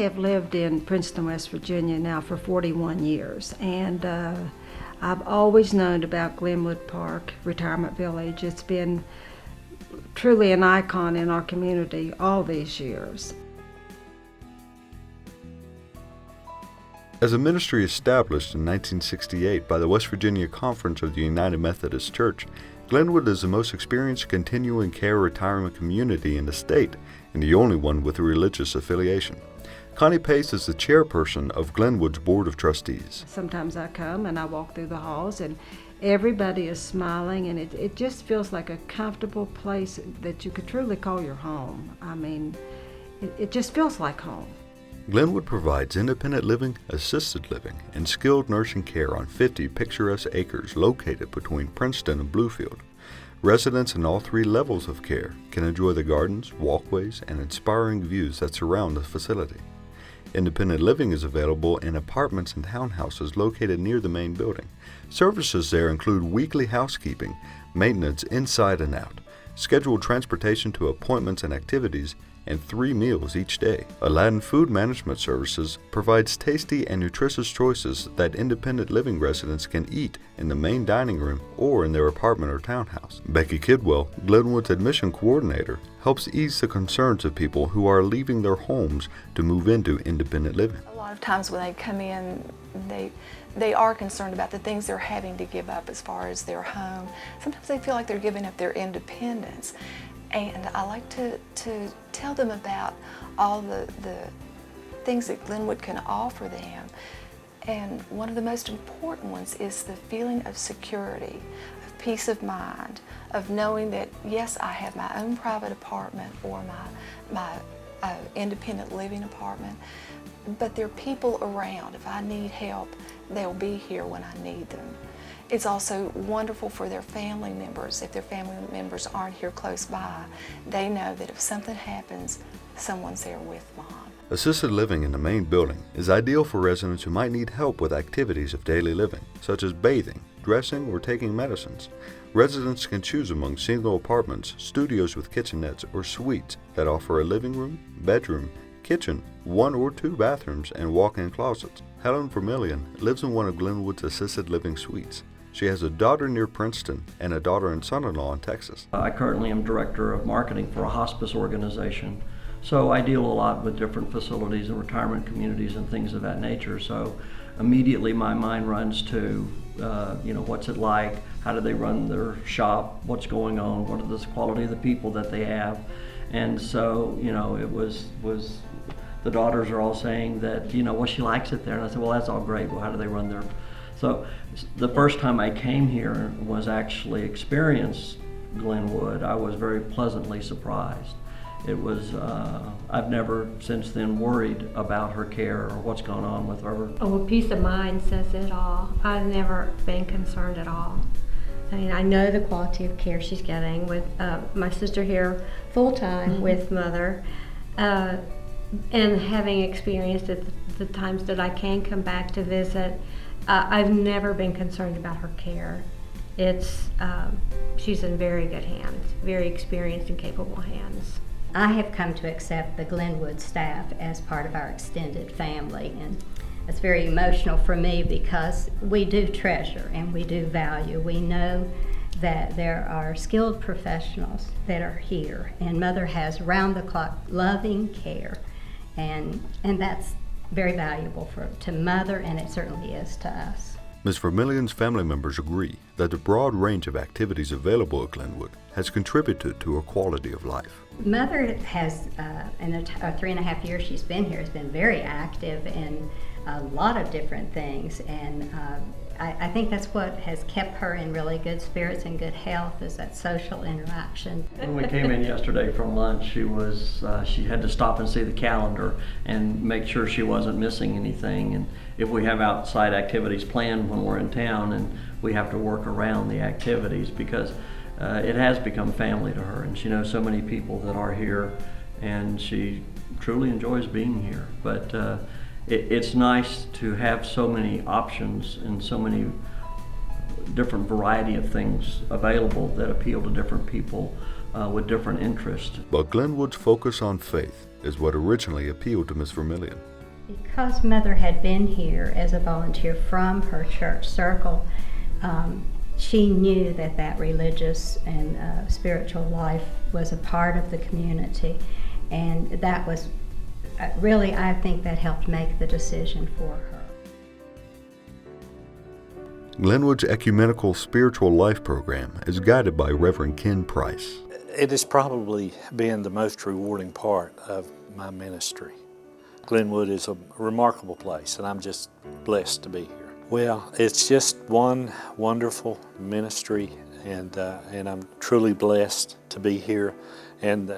have lived in Princeton, West Virginia now for 41 years, and I've always known about GlenWood Park Retirement Village. It's been truly an icon in our community all these years. As a ministry established in 1968 by the West Virginia Conference of the United Methodist Church, GlenWood is the most experienced continuing care retirement community in the state and the only one with a religious affiliation. Connie Pace is the chairperson of GlenWood's Board of Trustees. Sometimes I come and I walk through the halls and everybody is smiling, and it just feels like a comfortable place that you could truly call your home. I mean, it just feels like home. GlenWood provides independent living, assisted living, and skilled nursing care on 50 picturesque acres located between Princeton and Bluefield. Residents in all three levels of care can enjoy the gardens, walkways, and inspiring views that surround the facility. Independent living is available in apartments and townhouses located near the main building. Services there include weekly housekeeping, maintenance inside and out, scheduled transportation to appointments and activities, and 3 meals each day. Aladdin Food Management Services provides tasty and nutritious choices that independent living residents can eat in the main dining room or in their apartment or townhouse. Becky Kidwell, GlenWood's admission coordinator, helps ease the concerns of people who are leaving their homes to move into independent living. A lot of times when they come in, they are concerned about the things they're having to give up as far as their home. Sometimes they feel like they're giving up their independence. And I like to tell them about all the things that GlenWood can offer them. And one of the most important ones is the feeling of security, of peace of mind, of knowing that, yes, I have my own private apartment or my independent living apartment, but there are people around. If I need help, they'll be here when I need them. It's also wonderful for their family members. If their family members aren't here close by, they know that if something happens, someone's there with Mom. Assisted living in the main building is ideal for residents who might need help with activities of daily living, such as bathing, dressing, or taking medicines. Residents can choose among single apartments, studios with kitchenettes, or suites that offer a living room, bedroom, kitchen, 1 or 2 bathrooms, and walk-in closets. Helen Vermillion lives in one of GlenWood's assisted living suites. She has a daughter near Princeton and a daughter and son-in-law in Texas. I currently am director of marketing for a hospice organization, so I deal a lot with different facilities and retirement communities and things of that nature. So immediately my mind runs to, what's it like? How do they run their shop? What's going on? What is the quality of the people that they have? And so, it was the daughters are all saying that, she likes it there. And I said, well, that's all great. Well, how do they run their... So the first time I came here was actually experienced GlenWood. I was very pleasantly surprised. It was, I've never since then worried about her care or what's going on with her. Oh, peace of mind says it all. I've never been concerned at all. I mean, I know the quality of care she's getting with my sister here full-time with Mother, and having experienced it the times that I can come back to visit, I've never been concerned about her care. She's in very good hands, very experienced and capable hands. I have come to accept the GlenWood staff as part of our extended family, and it's very emotional for me because we do treasure and we do value. We know that there are skilled professionals that are here, and Mother has round-the-clock loving care, and that's very valuable to Mother, and it certainly is to us. Ms. Vermillion's family members agree that the broad range of activities available at GlenWood has contributed to her quality of life. Mother has, in the 3.5 years she's been here, has been very active in a lot of different things, and I think that's what has kept her in really good spirits and good health, is that social interaction. When we came in yesterday from lunch, she had to stop and see the calendar and make sure she wasn't missing anything. And if we have outside activities planned when we're in town, and we have to work around the activities, because it has become family to her, and she knows so many people that are here, and she truly enjoys being here. But it's nice to have so many options and so many different variety of things available that appeal to different people with different interests. But GlenWood's focus on faith, is what originally appealed to Ms. Vermillion. Because Mother had been here as a volunteer from her church circle, she knew that that religious and spiritual life was a part of the community, and that was really, I think that helped make the decision for her. Glenwood's Ecumenical Spiritual Life Program is guided by Reverend Ken Price. It has probably been the most rewarding part of my ministry. Glenwood is a remarkable place, and I'm just blessed to be here. Well, it's just one wonderful ministry, and I'm truly blessed to be here, and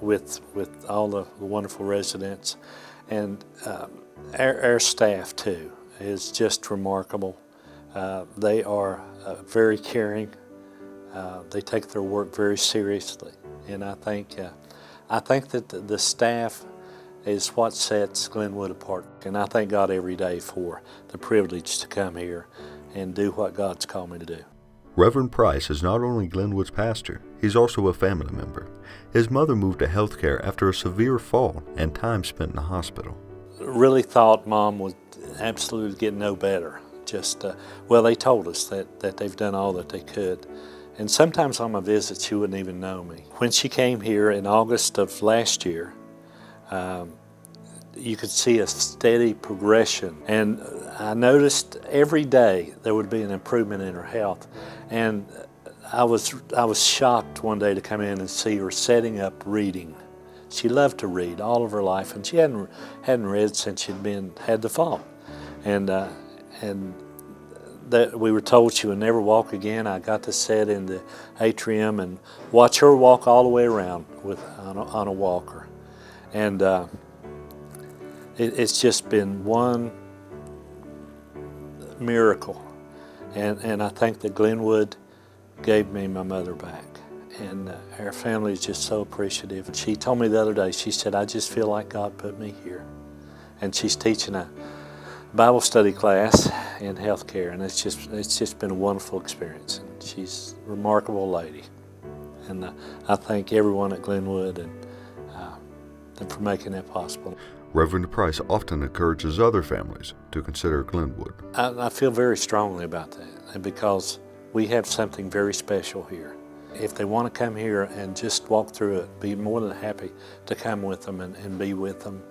with all the wonderful residents, and our staff too is just remarkable. They are very caring. They take their work very seriously, and I think that the staff is what sets Glenwood apart. And I thank God every day for the privilege to come here and do what God's called me to do. Reverend Price is not only Glenwood's pastor, he's also a family member. His mother moved to healthcare after a severe fall and time spent in the hospital. Really thought Mom would absolutely get no better. Well, they told us that they've done all that they could. And sometimes on my visits, she wouldn't even know me. When she came here in August of last year, you could see a steady progression. And I noticed every day there would be an improvement in her health. And I was shocked one day to come in and see her setting up reading. She loved to read all of her life, and she hadn't read since she'd had the fall. And that we were told she would never walk again. I got to sit in the atrium and watch her walk all the way around on a walker. And it's just been one miracle. And I think that Glenwood gave me my mother back. And our family is just so appreciative. She told me the other day, she said, I just feel like God put me here. And she's teaching a Bible study class in healthcare, and it's just been a wonderful experience. And she's a remarkable lady. And I thank everyone at Glenwood and for making that possible. Reverend Price often encourages other families to consider Glenwood. I feel very strongly about that, because we have something very special here. If they want to come here and just walk through it, be more than happy to come with them and be with them,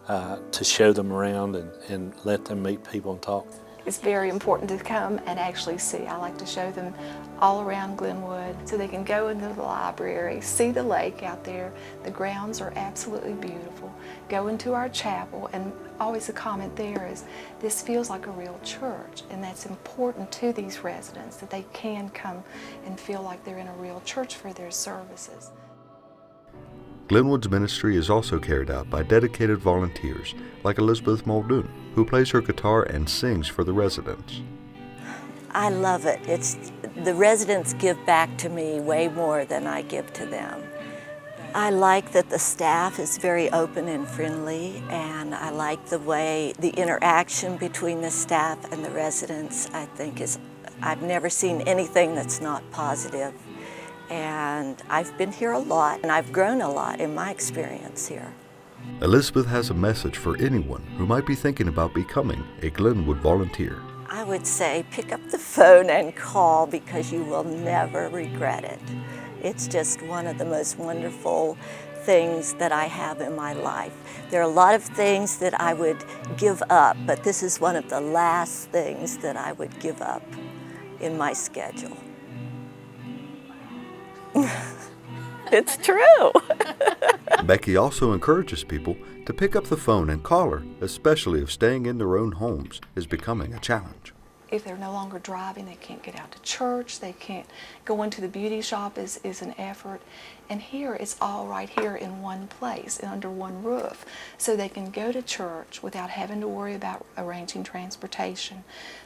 to show them around and let them meet people and talk. It's very important to come and actually see. I like to show them all around Glenwood so they can go into the library, see the lake out there. The grounds are absolutely beautiful. Go into our chapel, and always the comment there is, this feels like a real church, and that's important to these residents, that they can come and feel like they're in a real church for their services. Glenwood's ministry is also carried out by dedicated volunteers like Elizabeth Muldoon, who plays her guitar and sings for the residents. I love it. The residents give back to me way more than I give to them. I like that the staff is very open and friendly, and I like the way the interaction between the staff and the residents, I think I've never seen anything that's not positive. And I've been here a lot, and I've grown a lot in my experience here. Elizabeth has a message for anyone who might be thinking about becoming a Glenwood volunteer. I would say pick up the phone and call, because you will never regret it. It's just one of the most wonderful things that I have in my life. There are a lot of things that I would give up, but this is one of the last things that I would give up in my schedule. It's true. Becky also encourages people to pick up the phone and call her, especially if staying in their own homes is becoming a challenge. If they're no longer driving, they can't get out to church, they can't go into the beauty shop is an effort. And here, it's all right here in one place, under one roof. So they can go to church without having to worry about arranging transportation.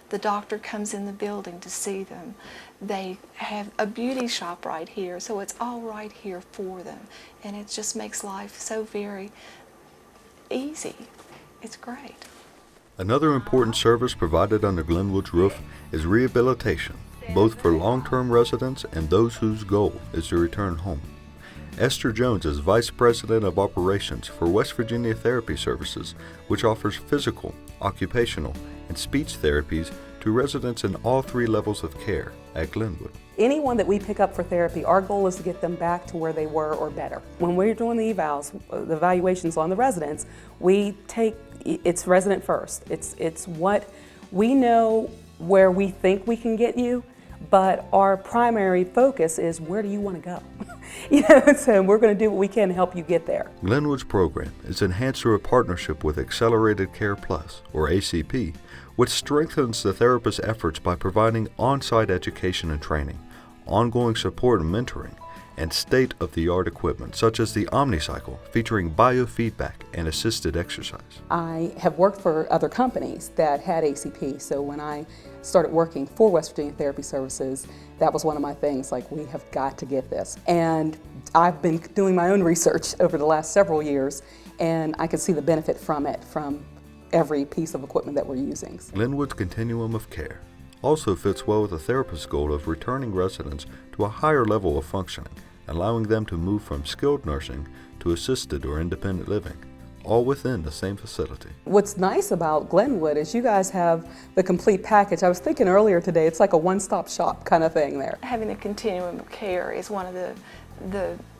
The doctor comes in the building to see them. They have a beauty shop right here, so it's all right here for them. And it just makes life so very easy. It's great. Another important service provided under Glenwood's roof is rehabilitation, both for long-term residents and those whose goal is to return home. Esther Jones is Vice President of Operations for West Virginia Therapy Services, which offers physical, occupational, and speech therapies to residents in all 3 levels of care at GlenWood. Anyone that we pick up for therapy, our goal is to get them back to where they were or better. When we're doing the evals, the evaluations on the residents, we take, it's resident first. It's what we know where we think we can get you, but our primary focus is where do you want to go? So we're going to do what we can to help you get there. GlenWood's program is enhanced through a partnership with Accelerated Care Plus, or ACP, which strengthens the therapist's efforts by providing on-site education and training, ongoing support and mentoring, and state-of-the-art equipment such as the OmniCycle featuring biofeedback and assisted exercise. I have worked for other companies that had ACP, so when I started working for West Virginia Therapy Services, that was one of my things, like, we have got to get this. And I've been doing my own research over the last several years, and I can see the benefit from it, from every piece of equipment that we're using. GlenWood's continuum of care also fits well with the therapist's goal of returning residents to a higher level of functioning, allowing them to move from skilled nursing to assisted or independent living, all within the same facility. What's nice about GlenWood is you guys have the complete package. I was thinking earlier today, it's like a one-stop shop kind of thing there. Having a continuum of care is one of the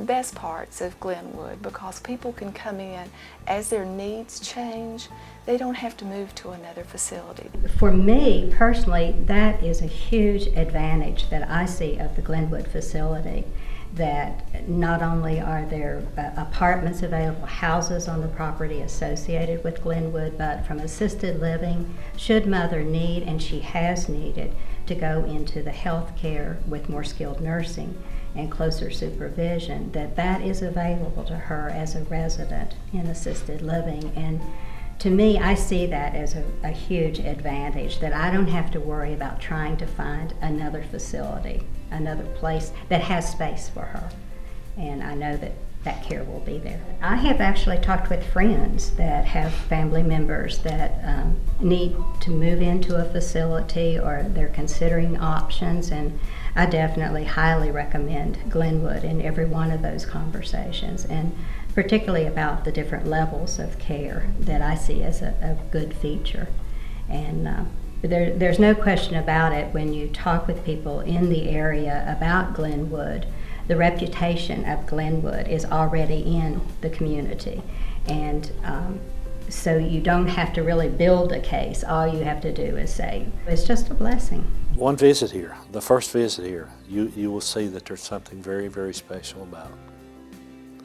best parts of GlenWood, because people can come in as their needs change. They don't have to move to another facility. For me personally, that is a huge advantage that I see of the GlenWood facility, that not only are there apartments available, houses on the property associated with GlenWood, but from assisted living, should mother need, and she has needed, to go into the health care with more skilled nursing and closer supervision, that is available to her as a resident in assisted living. And to me, I see that as a huge advantage, that I don't have to worry about trying to find another facility, another place that has space for her. And I know that that care will be there. I have actually talked with friends that have family members that need to move into a facility, or they're considering options, and I definitely highly recommend GlenWood in every one of those conversations, and particularly about the different levels of care that I see as a good feature. And there's no question about it, when you talk with people in the area about GlenWood, the reputation of GlenWood is already in the community. And so you don't have to really build a case. All you have to do is say, it's just a blessing. One visit here, the first visit here, you will see that there's something very, very special about it.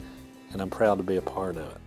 And I'm proud to be a part of it.